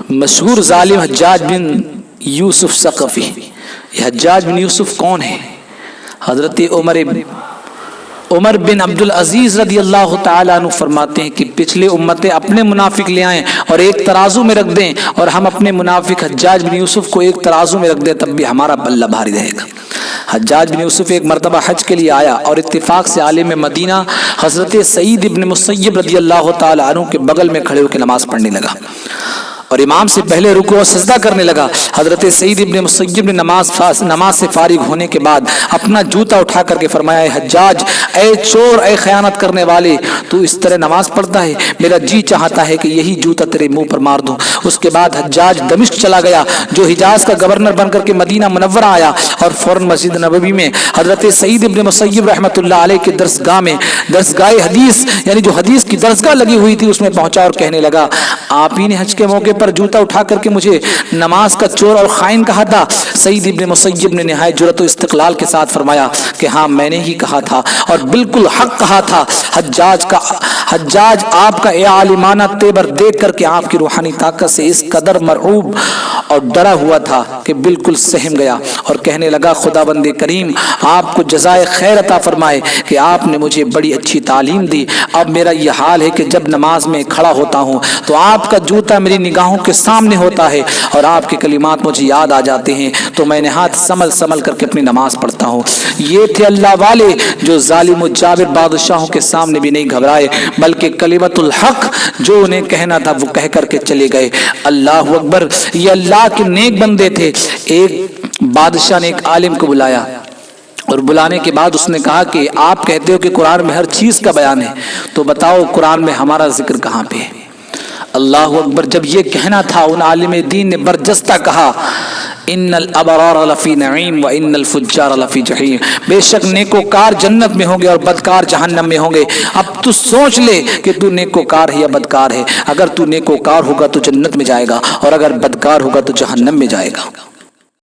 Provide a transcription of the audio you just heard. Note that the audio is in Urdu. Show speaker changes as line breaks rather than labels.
مشہور ظالم حجاج بن یوسف ثقفی. یہ حجاج بن یوسف کون ہے؟ حضرت عمر بن عبد العزیز رضی اللہ تعالیٰ عنہ فرماتے ہیں کہ پچھلے امتیں اپنے منافق لے آئیں اور ایک ترازو میں رکھ دیں، اور ہم اپنے منافق حجاج بن یوسف کو ایک ترازو میں رکھ دیں، تب بھی ہمارا پلہ بھاری رہے گا. حجاج بن یوسف ایک مرتبہ حج کے لیے آیا اور اتفاق سے عالم مدینہ حضرت سعید ابن مسیب رضی اللہ تعالیٰ عنہ کے بغل میں کھڑے ہو کے نماز پڑھنے لگا اور امام سے پہلے رکوع اور سجدہ کرنے لگا. حضرت سعید ابن مسیب نے نماز سے فارغ ہونے کے بعد اپنا جوتا اٹھا کر کے فرمایا، اے حجاج، اے چور، اے خیانت کرنے والے، تو اس طرح نماز پڑھتا ہے؟ میرا جی چاہتا ہے کہ یہی جوتا تیرے منہ پر مار دوں. اس کے بعد حجاج دمشق چلا گیا، جو حجاز کا گورنر بن کر کے مدینہ منورہ آیا، اور فوراً مسجد نبوی میں حضرت سعید ابن مسیب رحمۃ اللہ علیہ کے درسگاہ حدیث، یعنی جو حدیث کی درسگاہ لگی ہوئی تھی، اس میں پہنچا اور کہنے لگا، آپ ہی نے حج کے موقع پر جوتا اٹھا کر کے مجھے نماز کا چور اور خائن کہا تھا. سعید ابن مسیب نے نہایت جرأت و استقلال کے ساتھ فرمایا کہ ہاں، میں نے ہی کہا تھا اور بالکل حق کہا تھا. حجاج آپ کا اے عالمانہ تیبر دیکھ کر کے آپ کی روحانی طاقت سے اس قدر مرعوب اور ڈرا ہوا تھا کہ بالکل سہم گیا اور کہنے لگا، خدا بند کریم آپ کو جزائے خیر عطا فرمائے کہ آپ نے مجھے بڑی اچھی تعلیم دی. اب میرا یہ حال ہے کہ جب نماز میں کھڑا ہوتا ہوں تو آپ کا جوتا میری نگاہوں کے سامنے ہوتا ہے اور آپ کے کلمات مجھے یاد آ جاتے ہیں، تو میں نے ہاتھ سنبھل کر کے اپنی نماز پڑھتا ہوں. یہ تھے اللہ والے جو ظالم و جابر بادشاہوں کے سامنے بھی نہیں گھبرائے، بلکہ کلمت الحق جو انہیں کہنا تھا وہ کہہ کر کے چلے گئے. اللہ اکبر. یہ اللہ کے نیک بندے تھے. ایک بادشاہ نے ایک عالم کو بلایا اور بلانے کے بعد اس نے کہا کہ آپ کہتے ہو کہ قرآن میں ہر چیز کا بیان ہے، تو بتاؤ قرآن میں ہمارا ذکر کہاں پہ ہے؟ اللہ اکبر. جب یہ کہنا تھا، ان عالم دین نے برجستہ کہا، ان الابرار لفی نعیم و ان الفجار لفی جحیم. بے شک نیکوکار جنت میں ہوں گے اور بدکار جہنم میں ہوں گے. اب تو سوچ لے کہ تو نیکوکار ہے یا بدکار ہے. اگر تو نیکوکار ہوگا تو جنت میں جائے گا، اور اگر بدکار ہوگا تو جہنم میں جائے گا.